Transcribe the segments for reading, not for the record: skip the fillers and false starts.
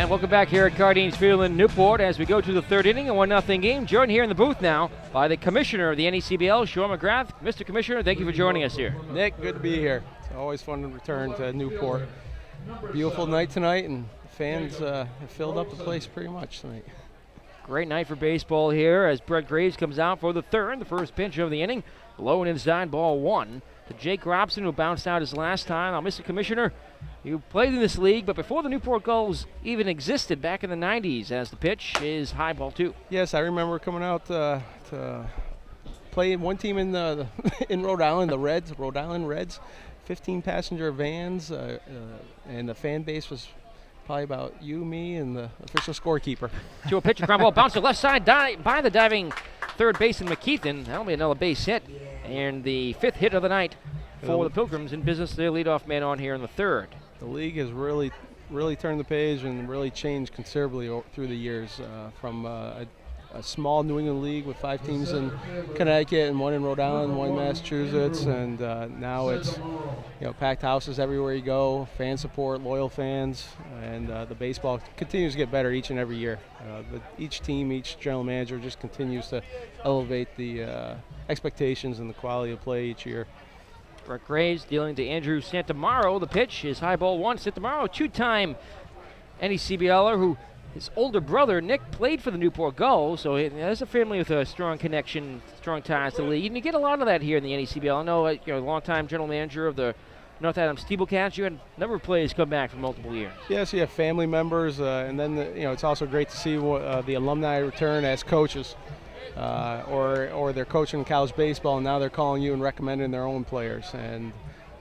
And welcome back here at Cardines Field in Newport as we go to the third inning, a 1-0 game. Joined here in the booth now by the Commissioner of the NECBL, Sean McGrath. Mr. Commissioner, thank you for joining us here. Nick, good to be here. It's always fun to return to Newport. Beautiful night tonight, and fans have filled up the place pretty much tonight. Great night for baseball here as Brett Graves comes out for the third, the first pitch of the inning. Low and inside, ball one to Jake Robson, who bounced out his last time. Now, Mr. Commissioner, you played in this league, but before the Newport Gulls even existed back in the 90s, as the pitch is high ball two. Yes, I remember coming out to play one team in in Rhode Island, the Reds, Rhode Island Reds, 15 passenger vans, and the fan base was probably about you, me, and the official scorekeeper. To a pitch, a ground ball bounced to left side by the diving third baseman McKeithen. That'll be another base hit, and the fifth hit of the night for the Pilgrims in business. Their leadoff man on here in the third. The league has really turned the page and really changed considerably through the years, from a small New England league with 5 teams in Connecticut and 1 in Rhode Island, 1 in Massachusetts, and now it's packed houses everywhere you go, fan support, loyal fans, and the baseball continues to get better each and every year. Each team, each general manager just continues to elevate the expectations and the quality of play each year. Brett Graves dealing to Andrew Santamaro. The pitch is high ball one. Santamaro, two-time NECBLer who his older brother, Nick, played for the Newport Gulls, so there's a family with a strong connection, strong ties to the league. And you get a lot of that here in the NECBL. I know you're a longtime general manager of the North Adams Steeplecats. You had a number of players come back for multiple years. Yes, you have family members, and then it's also great to see the alumni return as coaches, or they're coaching college baseball, and now they're calling you and recommending their own players. And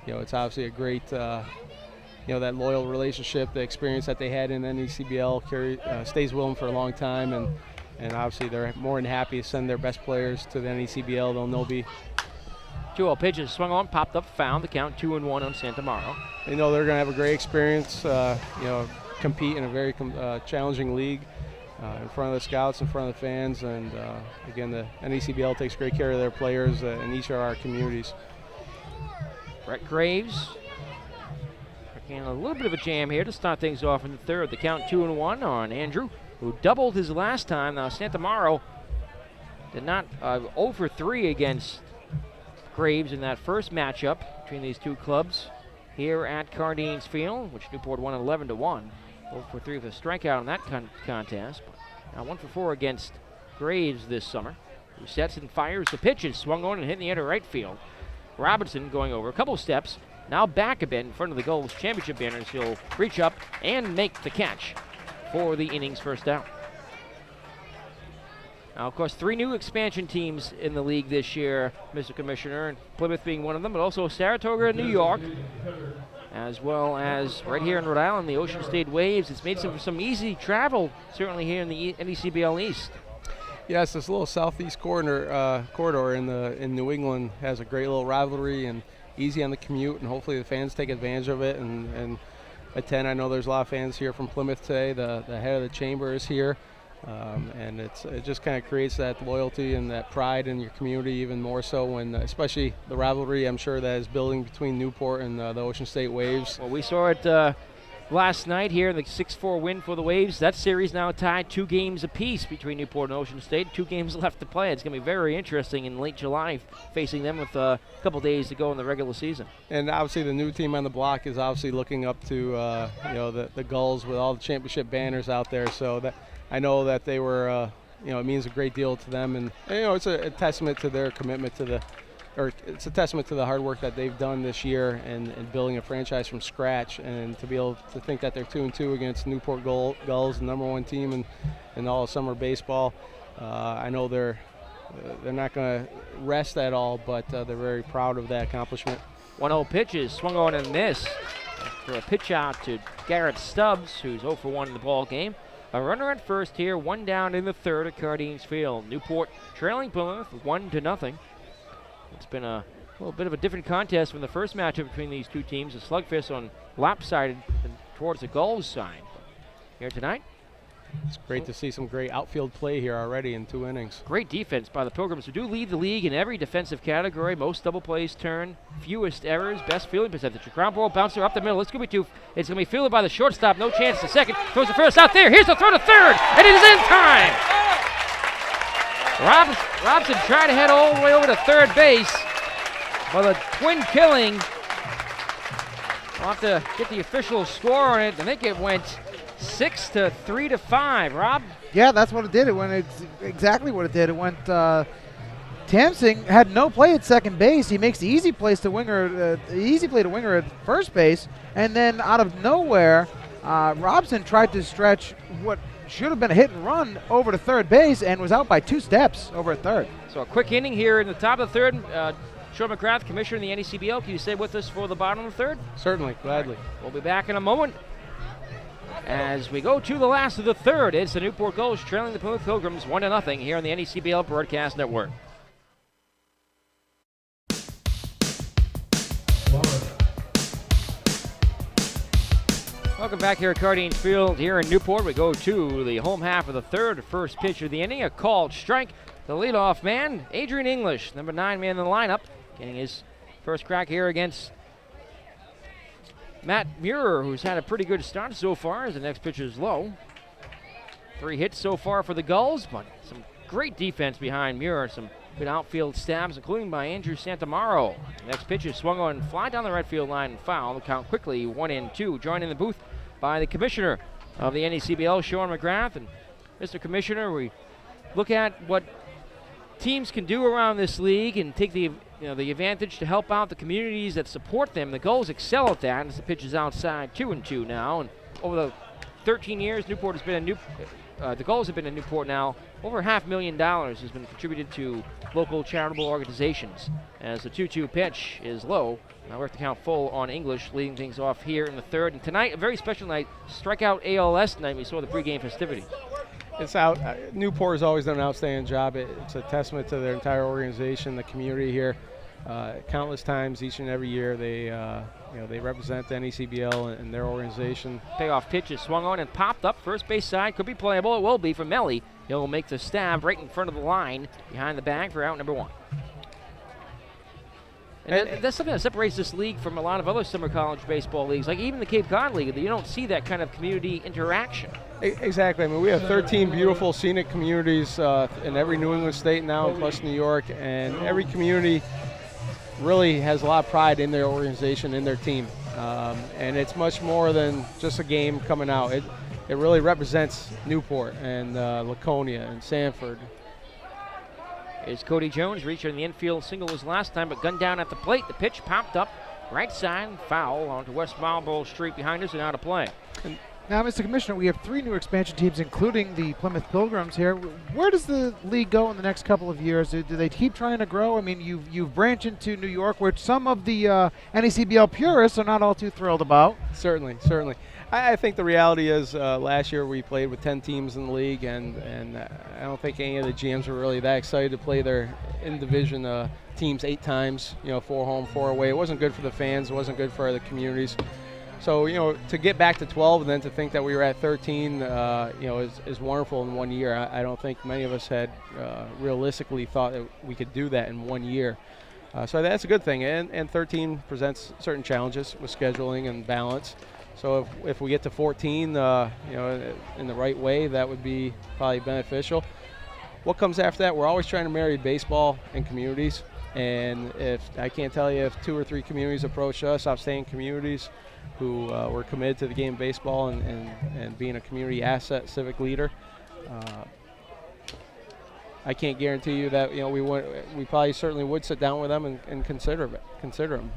it's obviously a great that loyal relationship, the experience that they had in NECBL stays with them for a long time, and obviously they're more than happy to send their best players to the NECBL. They'll know 2-0 pitches swung on, popped up, found the count 2-1 on Santamaro. They know they're going to have a great experience, compete in a very challenging league in front of the scouts, in front of the fans, and again, the NECBL takes great care of their players in each of our communities. Brett Graves and a little bit of a jam here to start things off in the third. The count 2-1 on Andrew, who doubled his last time. Now Santamaro did not 0 for 3 against Graves in that first matchup between these two clubs here at Cardines Field, which Newport won 11-1. 0 for 3 with a strikeout in that contest. But now 1 for 4 against Graves this summer, who sets and fires the pitches, swung on and hit in the air to right field. Robinson going over a couple steps. Now back a bit in front of the Gulls championship banners. He'll reach up and make the catch for the inning's first out. Now, of course, 3 new expansion teams in the league this year, Mr. Commissioner, and Plymouth being one of them, but also Saratoga and New York, as well as right here in Rhode Island, the Ocean State Waves. It's made some easy travel, certainly here in the NECBL East. Yes, this little southeast corridor in New England has a great little rivalry and easy on the commute, and hopefully the fans take advantage of it and attend. I know there's a lot of fans here from Plymouth today. The head of the chamber is here, and it just kind of creates that loyalty and that pride in your community even more so when, especially the rivalry I'm sure that is building between Newport and the Ocean State Waves. Well, we saw it last night here in the 6-4 win for the Waves. That series now tied 2 games apiece between Newport and Ocean State. 2 games left to play. It's going to be very interesting in late July, facing them with a couple days to go in the regular season. And obviously the new team on the block is obviously looking up to the Gulls with all the championship banners out there. So that I know that they were it means a great deal to them, and it's a testament to their commitment to it's a testament to the hard work that they've done this year and building a franchise from scratch, and to be able to think that they're 2-2 against Newport Gulls, the #1 team in all of summer baseball. I know they're not going to rest at all, but they're very proud of that accomplishment. 1-0 pitches swung on and missed for a pitch out to Garrett Stubbs, who's 0 for 1 in the ball game. A runner at first here, 1 down in the third at Cardines Field. Newport trailing Plymouth 1-0. It's been a little bit of a different contest from the first matchup between these two teams. A slugfest on lopsided towards the Gulls side. Here tonight, It's great to see some great outfield play here already in 2 innings. Great defense by the Pilgrims, who do lead the league in every defensive category. Most double plays turned, fewest errors, best fielding percentage. A ground ball bouncer up the middle. It's going to be fielded by the shortstop. No chance to second. Throws the first out there. Here's the throw to third, and it is in time. Robson tried to head all the way over to third base, but a twin killing. We'll have to get the official score on it. I think it went 6 to 3 to 5. Rob? Yeah, that's what it did. It went exactly what it did. It went. Tamsing had no play at second base. He makes the easy play to winger at first base, and then out of nowhere, Robson tried to stretch what should have been a hit and run over to third base and was out by 2 steps over at third. So a quick inning here in the top of the third. Sean McGrath, commissioner in the NECBL, can you stay with us for the bottom of the third? Certainly, gladly. We'll be back in a moment. As we go to the last of the third, it's the Newport Gulls trailing the Plymouth Pilgrims 1-0 here on the NECBL Broadcast Network. Welcome back here at Cardine Field here in Newport. We go to the home half of the third. First pitch of the inning, a called strike. The leadoff man, Adrian English, number 9 man in the lineup, getting his first crack here against Matt Muir, who's had a pretty good start so far as the next pitch is low. 3 hits so far for the Gulls, but some great defense behind Muir. Some good outfield stabs, including by Andrew Santamaro. Next pitch is swung on, fly down the right field line and foul. The count quickly 1-2. Joined in the booth by the commissioner of the NECBL, Sean McGrath. And Mr. Commissioner, we look at what teams can do around this league and take the advantage to help out the communities that support them. The Gulls excel at that as the pitch is outside 2-2 now. And over the 13 years, Newport has been the Gulls have been in Newport now. Over $500,000 has been contributed to local charitable organizations. As the 2-2 pitch is low, now we're at the count full on English, leading things off here in the third. And tonight, a very special night, strikeout ALS night. We saw the pregame festivity. It's out. Newport has always done an outstanding job. It's a testament to their entire organization, the community here. Countless times each and every year they represent the NECBL and their organization. Payoff pitch is swung on and popped up. First base side could be playable. It will be for Melly. He'll make the stab right in front of the line behind the bag for out number 1. And that's something that separates this league from a lot of other summer college baseball leagues, like even the Cape Cod League. You don't see that kind of community interaction. Exactly. I mean, we have 13 beautiful scenic communities in every New England state now, plus New York, and every community really has a lot of pride in their organization, in their team. And it's much more than just a game coming out. It really represents Newport and Laconia and Sanford. Is Cody Jones reaching the infield single as last time, but gunned down at the plate. The pitch popped up right side, foul onto West Marlborough Street behind us and out of play. Now, Mr. Commissioner, we have 3 new expansion teams, including the Plymouth Pilgrims here. Where does the league go in the next couple of years? Do they keep trying to grow? I mean, you've branched into New York, which some of the NECBL purists are not all too thrilled about. Certainly. I think the reality is last year we played with 10 teams in the league, and I don't think any of the GMs were really that excited to play their in-division teams 8 times, 4 home, 4 away. It wasn't good for the fans. It wasn't good for the communities. So, to get back to 12 and then to think that we were at 13, is wonderful in 1 year. I don't think many of us had realistically thought that we could do that in 1 year. So that's a good thing. And 13 presents certain challenges with scheduling and balance. So if we get to 14, in the right way, that would be probably beneficial. What comes after that? We're always trying to marry baseball and communities. And if I can't tell you if 2 or 3 communities approach us, outstanding communities, who were committed to the game of baseball and being a community asset, civic leader. I can't guarantee you that we probably certainly would sit down with them and consider them.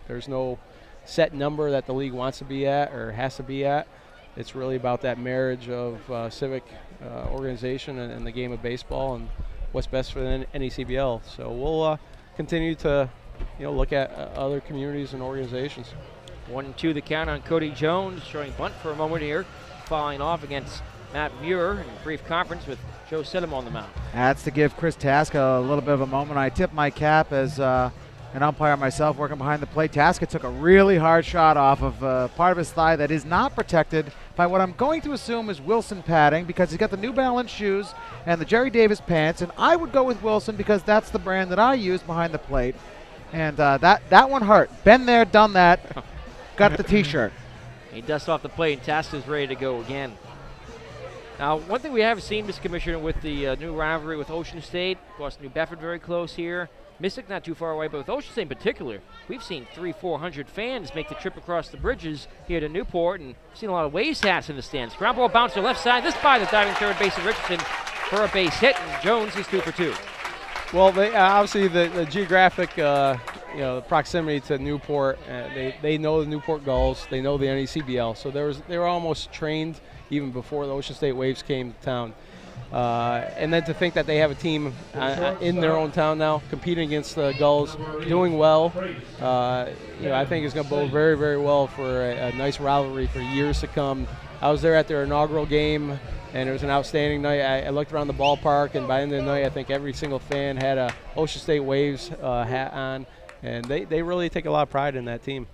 There's no set number that the league wants to be at or has to be at. It's really about that marriage of civic organization and the game of baseball and what's best for the NECBL. So we'll continue to look at other communities and organizations. 1-2 the count on Cody Jones, showing bunt for a moment here, following off against Matt Muir in a brief conference with Joe Sedum on the mound. That's to give Chris Tasca a little bit of a moment. I tip my cap as an umpire myself working behind the plate. Tasca took a really hard shot off of part of his thigh that is not protected by what I'm going to assume is Wilson padding because he's got the New Balance shoes and the Jerry Davis pants, and I would go with Wilson because that's the brand that I use behind the plate. And that one hurt. Been there, done that. Got the T-shirt. He dusts off the plate, and Task is ready to go again. Now, one thing we haven't seen, Mr. Commissioner, with the new rivalry with Ocean State, of course, New Bedford very close here. Mystic not too far away, but with Ocean State in particular, we've seen 300-400 fans make the trip across the bridges here to Newport, and seen a lot of Waves hats in the stands. Ground ball bounce to left side. This by the diving third baseman Richardson for a base hit, and Jones is 2 for 2. Well, they obviously the geographic, the proximity to Newport. They know the Newport Gulls. They know the NECBL. So they were almost trained even before the Ocean State Waves came to town. And then to think that they have a team in their own town now, competing against the Gulls, doing well, I think is going to bode very, very well for a nice rivalry for years to come. I was there at their inaugural game, and it was an outstanding night. I looked around the ballpark, and by the end of the night, I think every single fan had a Ocean State Waves hat on, and they really take a lot of pride in that team.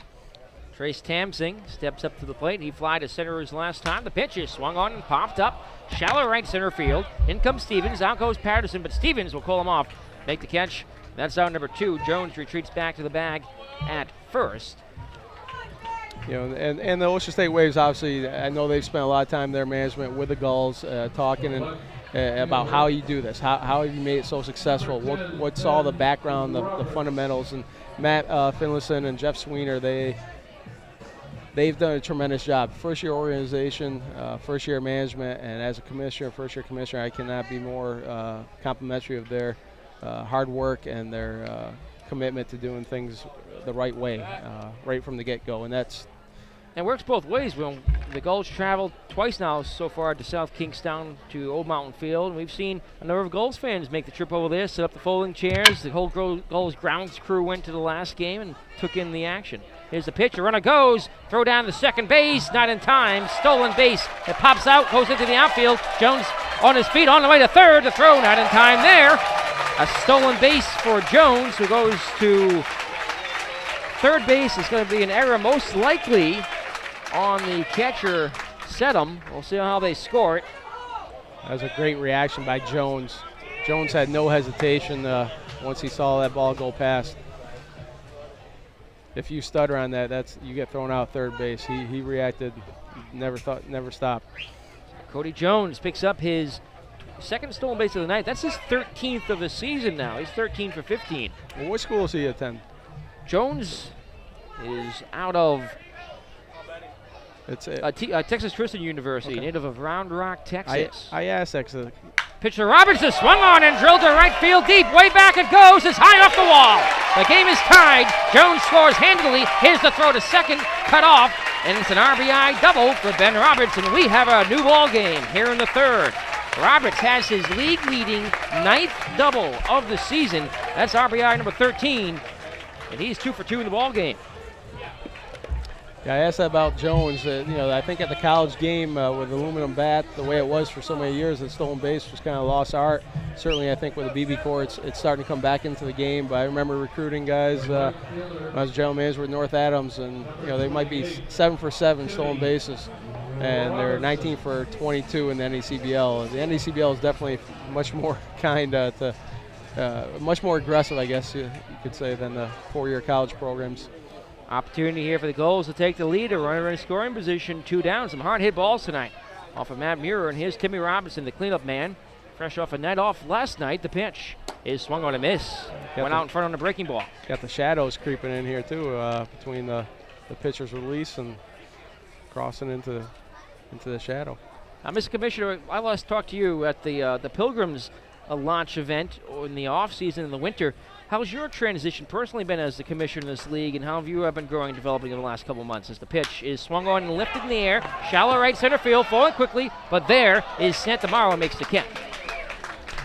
Trace Tamsing steps up to the plate. He fly to center his last time. The pitch is swung on and popped up. Shallow right center field. In comes Stevens. Out goes Patterson, but Stevens will call him off. Make the catch. That's out number 2. Jones retreats back to the bag at first. And the Ocean State Waves, obviously, I know they've spent a lot of time, their management, with the Gulls, talking about how you do this. How have you made it so successful? What's all the background, the fundamentals? And Matt Finlayson and Jeff Sweener, they've done a tremendous job. First-year organization, first-year management, and as a commissioner, first-year commissioner, I cannot be more complimentary of their hard work and their commitment to doing things the right way, right from the get-go. And it works both ways. Well, the Gulls traveled twice now so far to South Kingstown to Old Mountain Field. And we've seen a number of Gulls fans make the trip over there, set up the folding chairs. The whole Gulls grounds crew went to the last game and took in the action. Here's the pitch. A runner goes. Throw down to second base. Not in time. Stolen base. It pops out. Goes into the outfield. Jones on his feet on the way to third. The throw not in time there. A stolen base for Jones, who goes to third base. It's going to be an error most likely on the catcher, Sedum. We'll see how they score it. That was a great reaction by Jones. Jones had no hesitation once he saw that ball go past. If you stutter on that, you get thrown out third base. He reacted, never stopped. Cody Jones picks up his second stolen base of the night. That's his 13th of the season now. He's 13 for 15. Well, what school does he attend? Jones is out of Texas Christian University, okay. native of Round Rock, Texas. I asked Texas. Pitch to Robertson, swung on and drilled to right field deep. Way back it goes. It's high off the wall. The game is tied. Jones scores handily. Here's the throw to second, cut off, and it's an RBI double for Ben Roberts, and we have a new ball game here in the third. Roberts has his league-leading 9th double of the season. That's RBI number 13, and he's 2 for 2 in the ball game. Yeah, I asked that about Jones. I think at the college game with aluminum bat, the way it was for so many years, the stolen base was kind of lost art. Certainly, I think with the BB Corps, it's starting to come back into the game. But I remember recruiting guys when I was general manager with North Adams, and they might be 7 for 7 stolen bases, and they're 19 for 22 in the NECBL. The NECBL is definitely much more much more aggressive, I guess you could say, than the 4-year college programs. Opportunity here for the Gulls to take the lead. A runner in scoring position, 2 down. Some hard hit balls tonight off of Matt Muir, and here's Timmy Robinson, the cleanup man. Fresh off a night off last night. The pitch is swung on a miss. Went out in front on the breaking ball. Got the shadows creeping in here too, between the pitcher's release and crossing into the shadow. Mr. Commissioner, I last talked to you at the Pilgrims launch event in the off season in the winter. How's your transition personally been as the commissioner in this league, and how have you been growing and developing in the last couple months as the pitch is swung on and lifted in the air? Shallow right center field, falling quickly, but there is Santamaro makes the catch.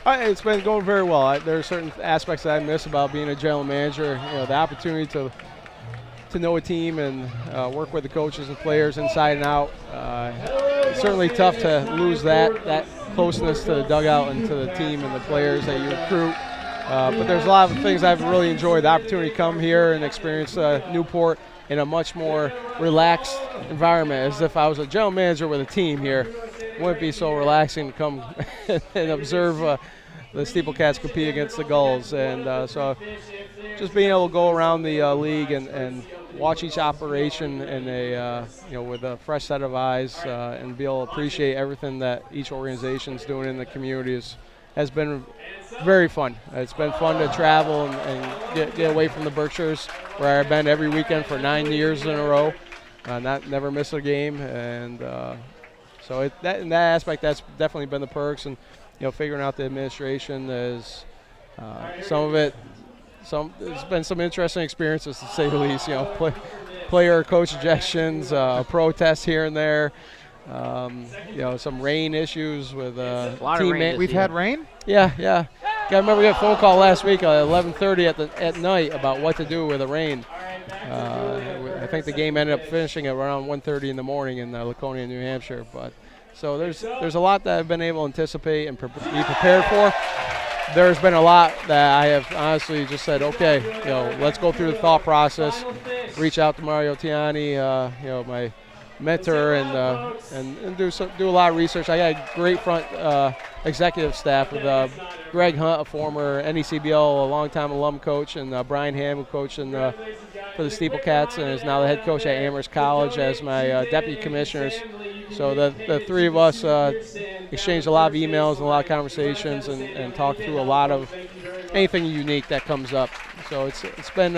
It's been going very well. There are certain aspects that I miss about being a general manager. The opportunity to know a team and work with the coaches and players inside and out. It's certainly tough to lose that closeness to the dugout and to the team and the players that you recruit. But there's a lot of things I've really enjoyed. The opportunity to come here and experience Newport, in a much more relaxed environment, as if I was a general manager with a team here. It wouldn't be so relaxing to come and observe the Steeplecats compete against the Gulls. And so just being able to go around the league and watch each operation in a with a fresh set of eyes and be able to appreciate everything that each organization is doing in the community has been very fun. It's been fun to travel and get away from the Berkshires, where I've been every weekend for 9 years in a row, never miss a game. And so in that aspect, that's definitely been the perks. And figuring out the administration is there's been some interesting experiences, to say the least. Player coach ejections, protests here and there. Some rain issues with teammates. We've had rain? Yeah. I remember we got a phone call last week at 11:30 at night about what to do with the rain. I think the game ended up finishing at around 1:30 in the morning in Laconia, New Hampshire. But so there's a lot that I've been able to anticipate and be prepared for. There's been a lot that I have honestly just said, okay, let's go through the thought process, reach out to Mario Tiani, my mentor, and do a lot of research. I got a great front executive staff with Greg Hunt, a former NECBL, a longtime alum coach, and Brian Ham, who coached for the Steeplecats and is now the head coach at Amherst College as my deputy commissioners. So the three of us exchanged a lot of emails and a lot of conversations and talked through a lot of anything unique that comes up. So it's been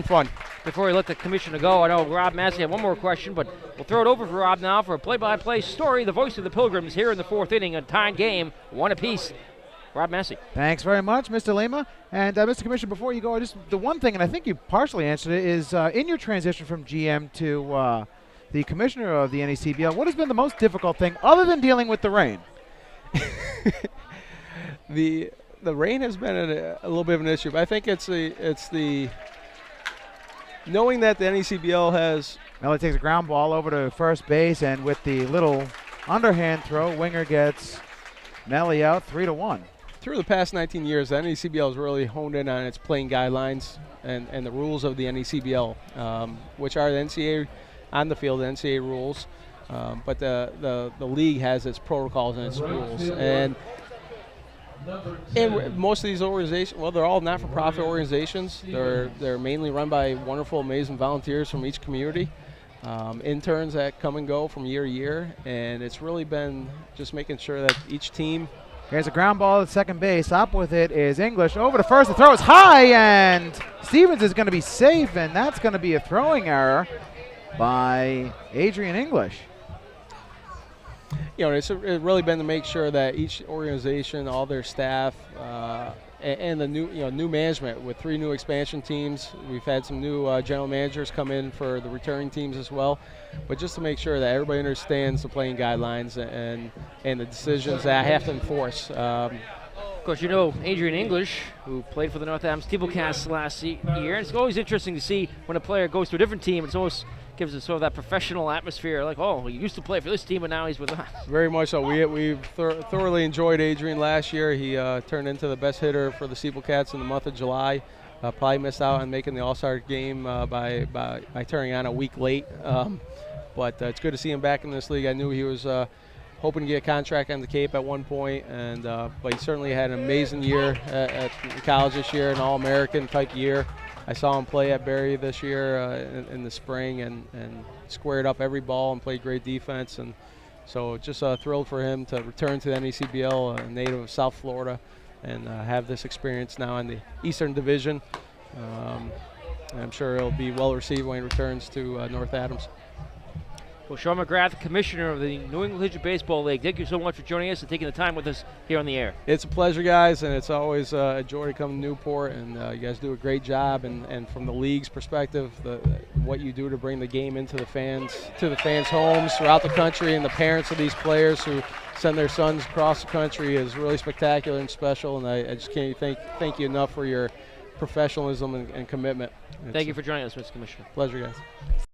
fun. Before we let the commissioner go, I know Rob Massey had one more question, but we'll throw it over for Rob now for a play-by-play story. The voice of the Pilgrims here in the fourth inning, a tied game, 1 apiece. Rob Massey. Thanks very much, Mr. Lima. And Mr. Commissioner, before you go, just the one thing, and I think you partially answered it, is in your transition from GM to the commissioner of the NECBL, what has been the most difficult thing other than dealing with the rain? The rain has been a little bit of an issue, but I think it's the knowing that the NECBL has. Melly takes a ground ball over to first base, and with the little underhand throw, Winger gets Melly out 3-1. Through the past 19 years, the NECBL has really honed in on its playing guidelines and the rules of the NECBL, which are the NCAA on the field, the NCAA rules, but the league has its protocols and its rules. And most of these organizations, well, they're all not-for-profit organizations. They're mainly run by wonderful, amazing volunteers from each community, interns that come and go from year to year, and it's really been just making sure that each team. Here's a ground ball at second base. Up with it is English. Over to first. The throw is high, and Stevens is going to be safe, and that's going to be a throwing error by Adrian English. It's really been to make sure that each organization, all their staff, and the new management with 3 new expansion teams. We've had some new general managers come in for the returning teams as well, but just to make sure that everybody understands the playing guidelines and the decisions that I have to enforce. Of course, Adrian English, who played for the North Adams Steeplecats last year. It's always interesting to see when a player goes to a different team. It's almost gives it sort of that professional atmosphere, like, oh, he used to play for this team, and now he's with us. Very much so. We've thoroughly enjoyed Adrian last year. He turned into the best hitter for the Steeplecats in the month of July. Probably missed out on making the All-Star game by turning on a week late. But it's good to see him back in this league. I knew he was hoping to get a contract on the Cape at one point, but he certainly had an amazing year at college this year, an All-American type year. I saw him play at Barry this year in the spring and squared up every ball and played great defense. And so just thrilled for him to return to the NECBL, a native of South Florida, and have this experience now in the Eastern Division. I'm sure he'll be well received when he returns to North Adams. Well, Sean McGrath, Commissioner of the New England Collegiate Baseball League, thank you so much for joining us and taking the time with us here on the air. It's a pleasure, guys, and it's always a joy to come to Newport, and you guys do a great job. And from the league's perspective, what you do to bring the game into the fans' homes throughout the country, and the parents of these players who send their sons across the country is really spectacular and special. And I just can't thank you enough for your professionalism and commitment. Thank you for joining us, Mr. Commissioner. Pleasure, guys.